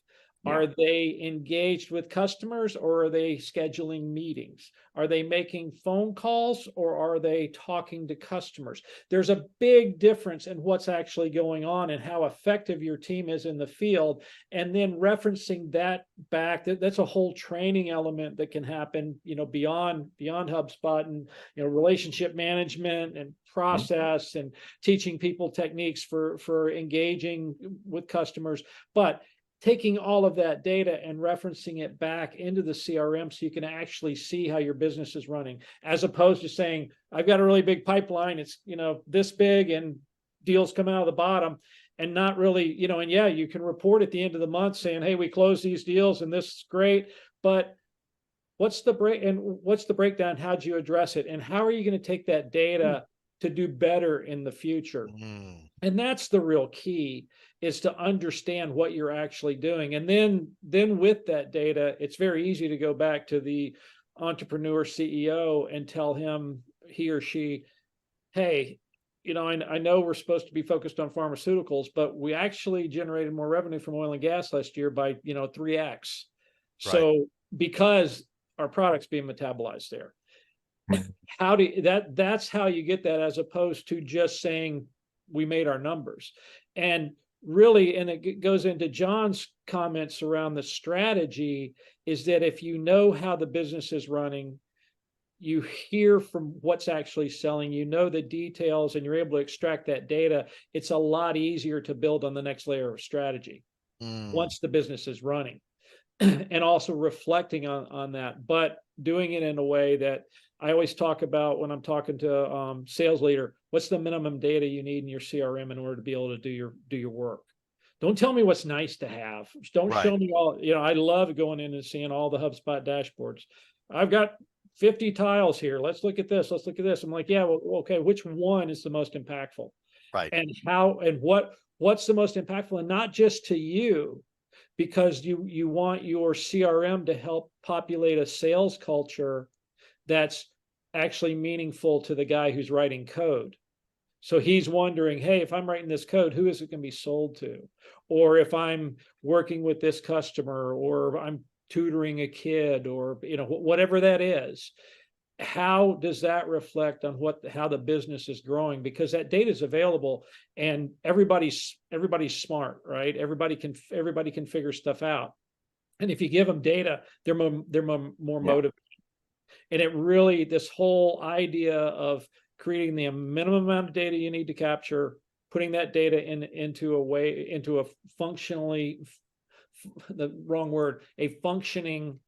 Are they engaged with customers, or are they scheduling meetings? Are they making phone calls, or are they talking to customers? There's a big difference in what's actually going on and how effective your team is in the field. And then referencing that back, that's a whole training element that can happen, beyond HubSpot, and, relationship management and process and teaching people techniques for engaging with customers. But taking all of that data and referencing it back into the CRM so you can actually see how your business is running, as opposed to saying, I've got a really big pipeline, it's, this big, and deals come out of the bottom, and not really, and yeah, you can report at the end of the month saying, hey, we closed these deals and this is great, but what's the breakdown? How'd you address it? And how are you going to take that data to do better in the future? And that's the real key, is to understand what you're actually doing. And then with that data, it's very easy to go back to the entrepreneur CEO and tell him, he or she, hey, I know we're supposed to be focused on pharmaceuticals, but we actually generated more revenue from oil and gas last year by 3x. So because our product's being metabolized there. That's how you get that, as opposed to just saying we made our numbers. And really, and it goes into John's comments around the strategy, is that if you know how the business is running, you hear from what's actually selling, the details, and you're able to extract that data, it's a lot easier to build on the next layer of strategy once the business is running. And also reflecting on that, but doing it in a way that I always talk about when I'm talking to sales leader. What's the minimum data you need in your CRM in order to be able to do your work? Don't tell me what's nice to have. Don't show me all. I love going in and seeing all the HubSpot dashboards. I've got 50 tiles here. Let's look at this. Let's look at this. I'm like, yeah, well, okay. Which one is the most impactful? Right. And how and what's the most impactful, and not just to you, because you want your CRM to help populate a sales culture that's actually meaningful to the guy who's writing code. So he's wondering, hey, if I'm writing this code, who is it going to be sold to? Or if I'm working with this customer, or I'm tutoring a kid, or whatever that is, how does that reflect on how the business is growing? Because that data is available, and everybody's smart, right? Everybody can figure stuff out. And if you give them data, they're more motivated. And it really, this whole idea of creating the minimum amount of data you need to capture, putting that data into a functionally, the wrong word, a functioning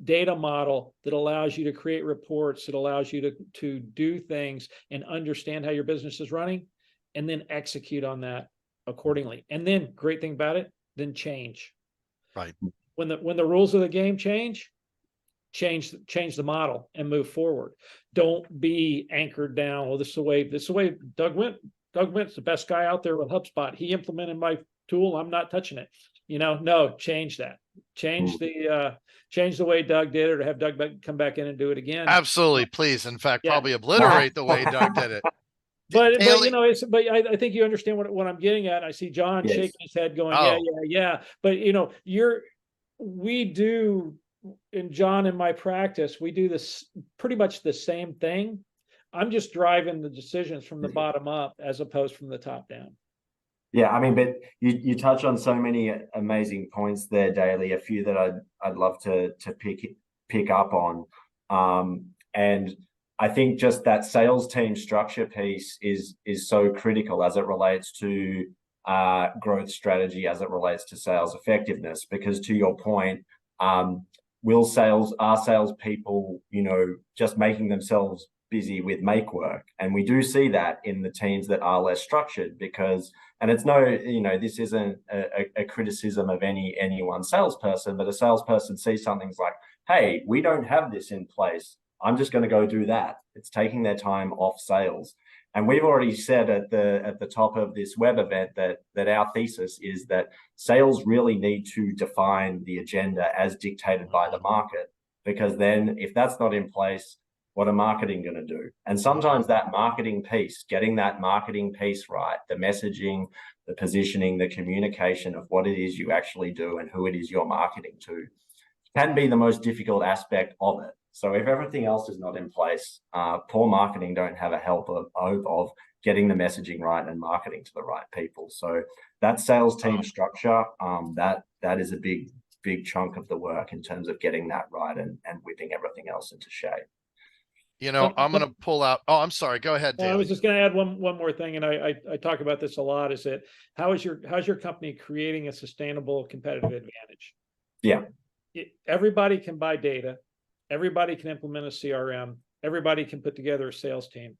data model that allows you to create reports, that allows you to do things and understand how your business is running, and then execute on that accordingly. And then, great thing about it, then change. Right. When the rules of the game change, change the model and move forward. Don't be anchored down. Well, this is the way Doug Wendt's the best guy out there with HubSpot. He implemented my tool. I'm not touching it. No, change that. Change the way Doug did it, or have Doug come back in and do it again. Absolutely, please. In fact, Yeah. probably obliterate the way Doug did it. But Dailey, I think you understand what I'm getting at. I see John Yes. shaking his head, going, Oh. yeah. But we do, and John, in my practice, we do this pretty much the same thing. I'm just driving the decisions from the bottom up as opposed from the top down. Yeah, I mean, but you touch on so many amazing points there, Dailey. A few that I'd love to pick up on, and I think just that sales team structure piece is so critical as it relates to growth strategy, as it relates to sales effectiveness. Because to your point, are salespeople, just making themselves busy with make work? And we do see that in the teams that are less structured, because, and it's this isn't a criticism of any one salesperson, but a salesperson sees something like, hey, we don't have this in place, I'm just going to go do that. It's taking their time off sales. And we've already said at the top of this web event that our thesis is that sales really need to define the agenda as dictated by the market, because then if that's not in place, what are marketing going to do? And sometimes that marketing piece, getting that marketing piece right, the messaging, the positioning, the communication of what it is you actually do and who it is you're marketing to, can be the most difficult aspect of it. So if everything else is not in place, poor marketing don't have a hope of getting the messaging right and marketing to the right people. So that sales team structure, that is a big chunk of the work in terms of getting that right and whipping everything else into shape. I'm going to pull out. Oh, I'm sorry. Go ahead, Dailey. I was just going to add one more thing, and I talk about this a lot. Is that how's your company creating a sustainable competitive advantage? Yeah. Everybody can buy data. Everybody can implement a CRM. Everybody can put together a sales team.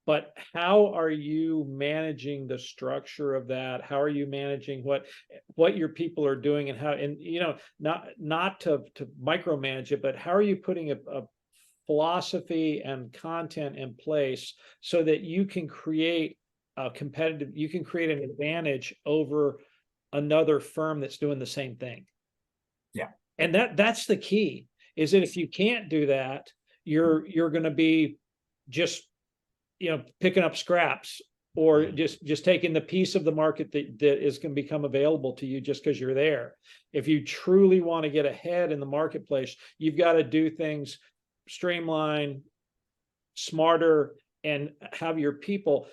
But how are you managing the structure of that? How are you managing what your people are doing, and how, and not to micromanage it, but how are you putting a philosophy and content in place so that you can create an advantage over another firm that's doing the same thing? Yeah. And that's the key, is that if you can't do that, you're going to be just, picking up scraps, or just taking the piece of the market that is going to become available to you just because you're there. If you truly want to get ahead in the marketplace, you've got to do things streamline, smarter, and have your people.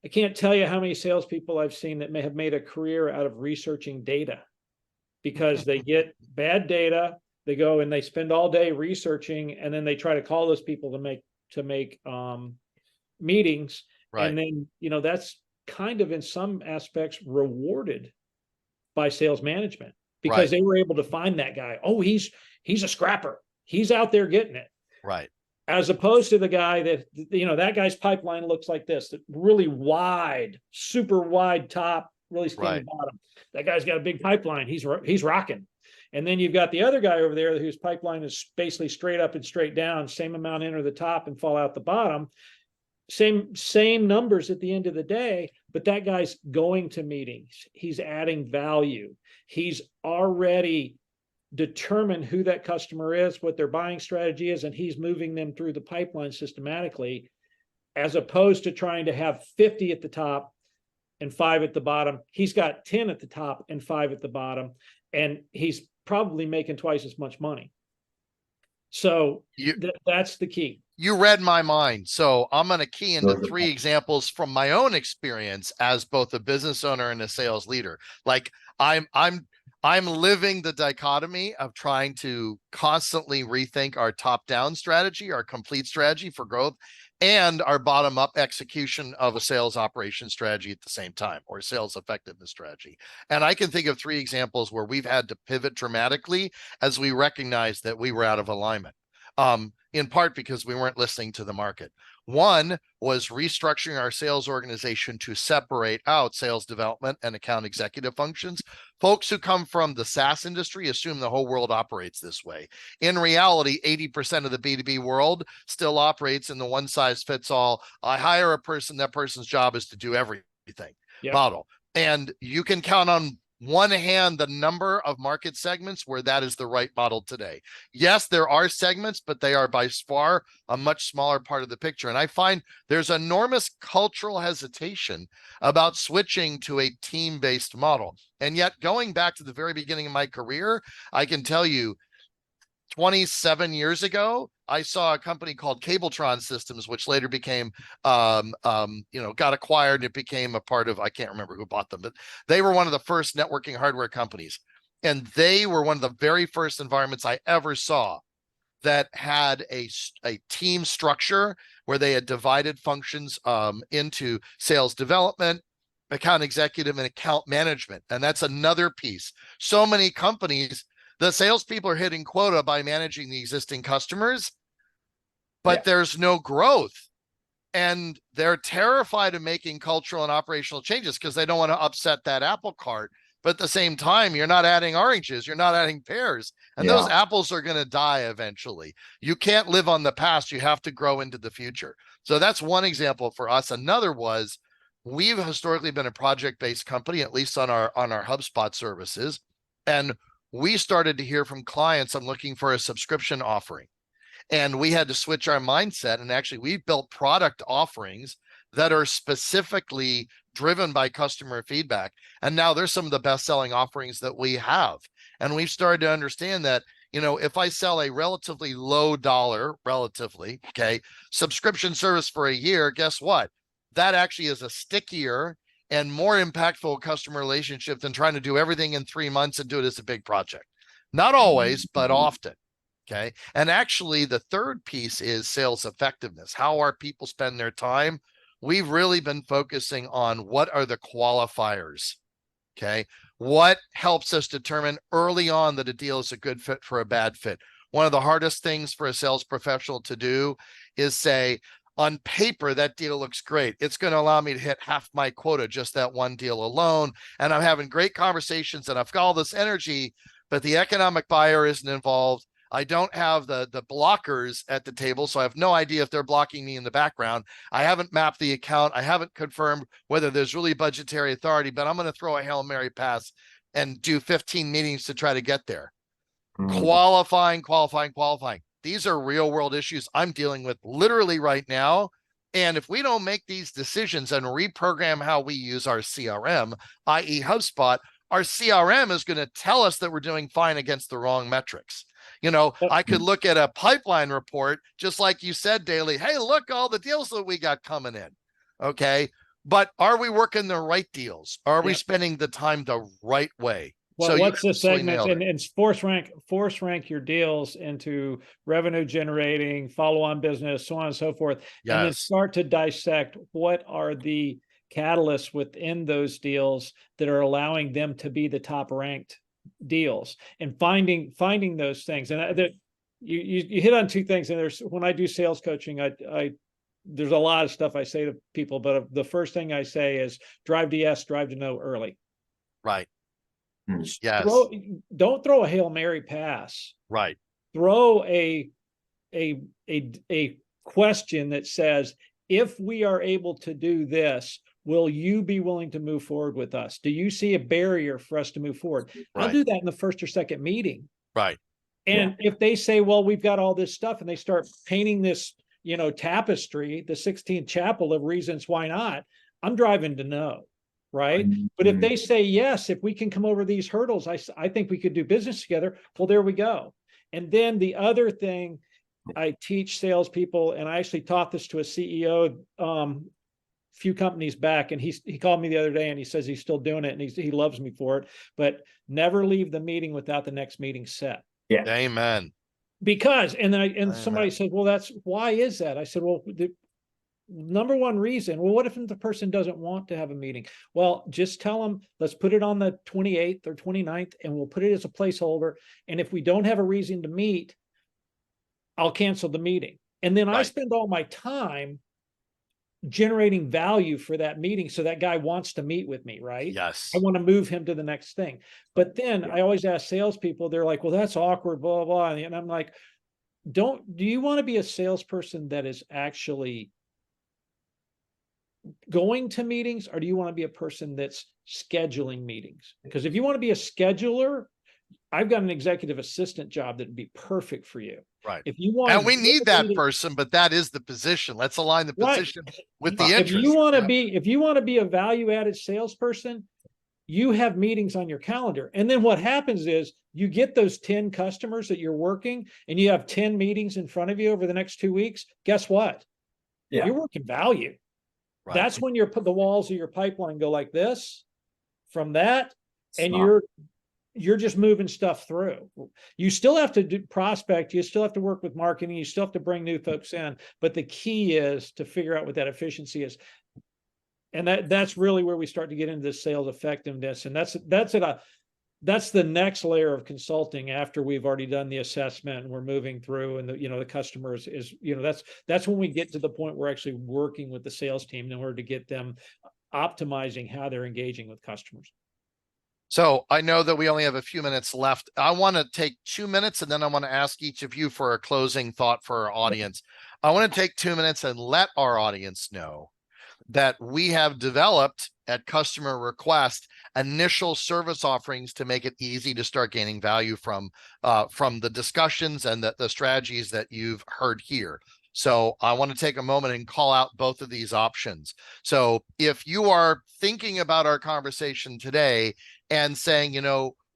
I can't tell you how many salespeople I've seen that may have made a career out of researching data, because they get bad data, they go and they spend all day researching, and then they try to call those people to make meetings. Right. And then, that's kind of in some aspects rewarded by sales management, because they were able to find that guy. Oh, he's a scrapper. He's out there getting it. Right. As opposed to the guy that, that guy's pipeline looks like this, really wide, super wide top, really skinny bottom. That guy's got a big pipeline. He's rocking. And then you've got the other guy over there whose pipeline is basically straight up and straight down, same amount enter the top and fall out the bottom. Same numbers at the end of the day, but that guy's going to meetings. He's adding value. He's already determined who that customer is, what their buying strategy is, and he's moving them through the pipeline systematically, as opposed to trying to have 50 at the top and 5 at the bottom. He's got 10 at the top and 5 at the bottom, and he's probably making twice as much money. So that's the key. You read my mind. So I'm going to key into 3 examples from my own experience as both a business owner and a sales leader. Like I'm living the dichotomy of trying to constantly rethink our top-down strategy, our complete strategy for growth, and our bottom-up execution of a sales operation strategy at the same time, or sales effectiveness strategy. And I can think of 3 examples where we've had to pivot dramatically as we recognized that we were out of alignment, in part because we weren't listening to the market. One was restructuring our sales organization to separate out sales development and account executive functions. Folks who come from the SaaS industry assume the whole world operates this way. In reality, 80% of the B2B world still operates in the one size fits all. I hire a person, that person's job is to do everything model. And you can count on one hand the number of market segments where that is the right model today. Yes, there are segments, but they are by far a much smaller part of the picture. And I find there's enormous cultural hesitation about switching to a team-based model. And yet, going back to the very beginning of my career, I can tell you 27 years ago, I saw a company called Cabletron Systems, which later became, got acquired and it became a part of, I can't remember who bought them, but they were one of the first networking hardware companies. And they were one of the very first environments I ever saw that had a team structure where they had divided functions into sales development, account executive, and account management. And that's another piece. So many companies, the salespeople are hitting quota by managing the existing customers, but there's no growth. And they're terrified of making cultural and operational changes because they don't want to upset that apple cart. But at the same time, you're not adding oranges, you're not adding pears, and those apples are going to die eventually. You can't live on the past, you have to grow into the future. So that's one example for us. Another was, we've historically been a project-based company, at least on our HubSpot services. And we started to hear from clients, I'm looking for a subscription offering. And we had to switch our mindset. And actually, we built product offerings that are specifically driven by customer feedback. And now there's some of the best-selling offerings that we have. And we've started to understand that, if I sell a relatively low dollar, subscription service for a year, guess what? That actually is a stickier and more impactful customer relationship than trying to do everything in 3 months and do it as a big project. Not always, but often. Okay. And actually, the third piece is sales effectiveness. How our people spend their time. We've really been focusing on what are the qualifiers. Okay. What helps us determine early on that a deal is a good fit for a bad fit? One of the hardest things for a sales professional to do is say, on paper, that deal looks great. It's going to allow me to hit half my quota, just that one deal alone. And I'm having great conversations and I've got all this energy, but the economic buyer isn't involved. I don't have the blockers at the table, so I have no idea if they're blocking me in the background. I haven't mapped the account. I haven't confirmed whether there's really budgetary authority, but I'm going to throw a Hail Mary pass and do 15 meetings to try to get there. Qualifying. These are real world issues I'm dealing with literally right now. And if we don't make these decisions and reprogram how we use our CRM, i.e. HubSpot, our CRM is going to tell us that we're doing fine against the wrong metrics. I could look at a pipeline report, just like you said, Dailey. Hey, look, all the deals that we got coming in. Okay. But are we working the right deals? Are we spending the time the right way? Well, so what's the segment? And force rank your deals into revenue generating, follow-on business, so on and so forth. Yes. And then start to dissect what are the catalysts within those deals that are allowing them to be the top ranked deals, and finding those things. And you hit on two things. And when I do sales coaching, there's a lot of stuff I say to people, but the first thing I say is drive to yes, drive to no early. Right. Yes. Don't throw a Hail Mary pass. Right. Throw a question that says, if we are able to do this, will you be willing to move forward with us? Do you see a barrier for us to move forward? Right. I'll do that in the first or second meeting. Right. And if they say, well, we've got all this stuff, and they start painting this, tapestry, the 16th chapel of reasons why not, I'm driving to no. Right. But if they say, yes, if we can come over these hurdles, I think we could do business together. Well, there we go. And then the other thing I teach salespeople, and I actually taught this to a CEO few companies back, and he called me the other day and he says he's still doing it and he loves me for it, but never leave the meeting without the next meeting set. Yeah. Amen. Because, and somebody said, well, why is that? I said, well, the number one reason, well, what if the person doesn't want to have a meeting? Well, just tell them, let's put it on the 28th or 29th, and we'll put it as a placeholder. And if we don't have a reason to meet, I'll cancel the meeting. And then I spend all my time generating value for that meeting. So that guy wants to meet with me, right? Yes. I want to move him to the next thing. But then I always ask salespeople, they're like, well, that's awkward, blah, blah, blah. And I'm like, do you want to be a salesperson that is actually going to meetings, or do you want to be a person that's scheduling meetings? Because if you want to be a scheduler, I've got an executive assistant job that would be perfect for you. Right. If you want, and we need that person, but that is the position. Let's align the position with the interest. If you want to be a value-added salesperson, you have meetings on your calendar. And then what happens is you get those 10 customers that you're working, and you have 10 meetings in front of you over the next 2 weeks. Guess what? Yeah. You're working value. Right. That's when the walls of your pipeline go like this from that. And Smart. you're just moving stuff through. You still have to do prospect. You still have to work with marketing. You still have to bring new folks in. But the key is to figure out what that efficiency is. And that's really where we start to get into this sales effectiveness. And that's the next layer of consulting after we've already done the assessment and we're moving through, and the customers is, that's when we get to the point where we're actually working with the sales team in order to get them optimizing how they're engaging with customers. So I know that we only have a few minutes left. I want to take 2 minutes, and then I want to ask each of you for a closing thought for our audience. I want to take 2 minutes and let our audience know that we have developed at customer request initial service offerings to make it easy to start gaining value from the discussions and the strategies that you've heard here. So I want to take a moment and call out both of these options. So if you are thinking about our conversation today and saying,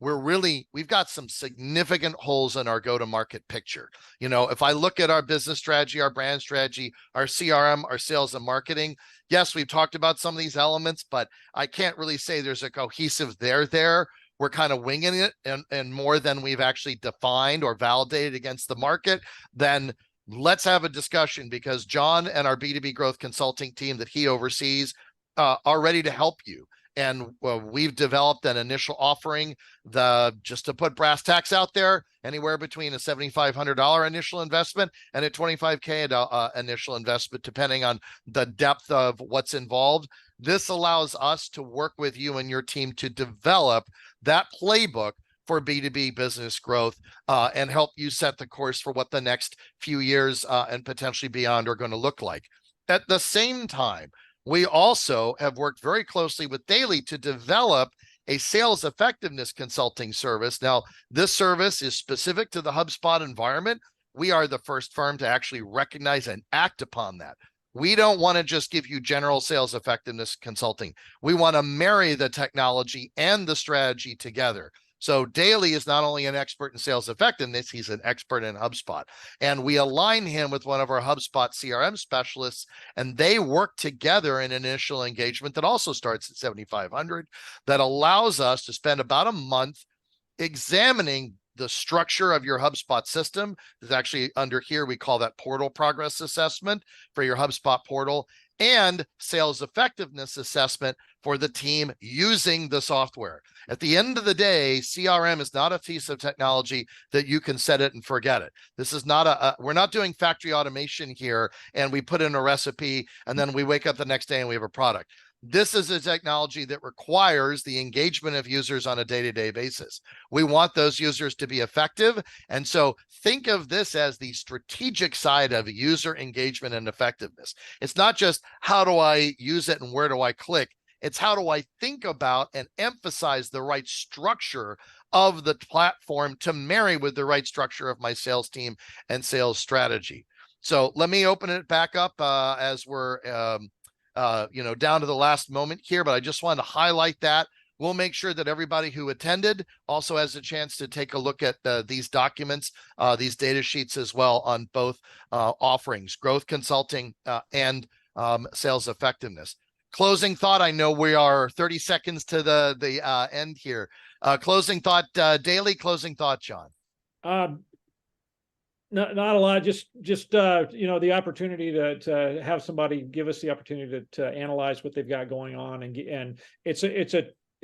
we've got some significant holes in our go-to-market picture. If I look at our business strategy, our brand strategy, our CRM, our sales and marketing, yes, we've talked about some of these elements, but I can't really say there's a cohesive there. We're kind of winging it, and more than we've actually defined or validated against the market. Then let's have a discussion, because John and our B2B growth consulting team that he oversees are ready to help you. And we've developed an initial offering, just to put brass tacks out there, anywhere between a $7,500 initial investment and a $25K initial investment, depending on the depth of what's involved. This allows us to work with you and your team to develop that playbook for B2B business growth and help you set the course for what the next few years and potentially beyond are going to look like. At the same time, we also have worked very closely with Dailey to develop a sales effectiveness consulting service. Now, this service is specific to the HubSpot environment. We are the first firm to actually recognize and act upon that. We don't want to just give you general sales effectiveness consulting. We want to marry the technology and the strategy together. So Dailey is not only an expert in sales effectiveness, he's an expert in HubSpot. And we align him with one of our HubSpot CRM specialists, and they work together in an initial engagement that also starts at $7,500, that allows us to spend about a month examining the structure of your HubSpot system. There's actually under here, we call that portal progress assessment for your HubSpot portal, and sales effectiveness assessment for the team using the software. At the end of the day, CRM is not a piece of technology that you can set it and forget it. This is not we're not doing factory automation here, and we put in a recipe and then we wake up the next day and we have a product. This is a technology that requires the engagement of users on a day-to-day basis. We want those users to be effective. And so think of this as the strategic side of user engagement and effectiveness. It's not just how do I use it and where do I click? It's how do I think about and emphasize the right structure of the platform to marry with the right structure of my sales team and sales strategy. So let me open it back up as we're down to the last moment here, but I just wanted to highlight that. We'll make sure that everybody who attended also has a chance to take a look at these documents, these data sheets as well, on both offerings, growth consulting and sales effectiveness. Closing thought, I know we are 30 seconds to the end here. Closing thought, Dailey, closing thought, John. Not a lot, just the opportunity to have somebody give us the opportunity to analyze what they've got going on, and it's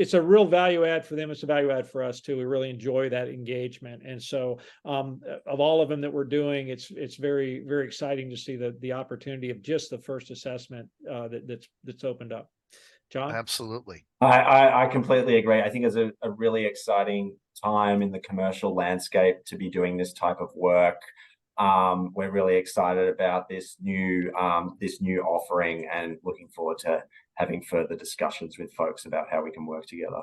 it's a real value add for them. It's a value add for us too. We really enjoy that engagement. And so of all of them that we're doing, it's very, very exciting to see the opportunity of just the first assessment that's opened up. John? Absolutely. I completely agree. I think it's a really exciting time in the commercial landscape to be doing this type of work. We're really excited about this new offering and looking forward to having further discussions with folks about how we can work together.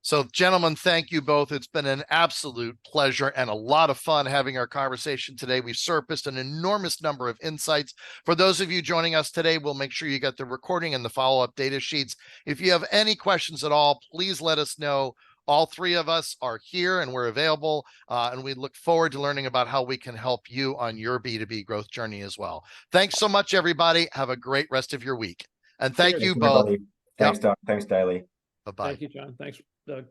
So, gentlemen, thank you both. It's been an absolute pleasure and a lot of fun having our conversation today. We've surfaced an enormous number of insights. For those of you joining us today, we'll make sure you get the recording and the follow-up data sheets. If you have any questions at all, please let us know. All three of us are here and we're available, and we look forward to learning about how we can help you on your B2B growth journey as well. Thanks so much, everybody. Have a great rest of your week. And thank you both. Thanks, Doug. Thanks, Dailey. Bye-bye. Thank you, John. Thanks, Doug.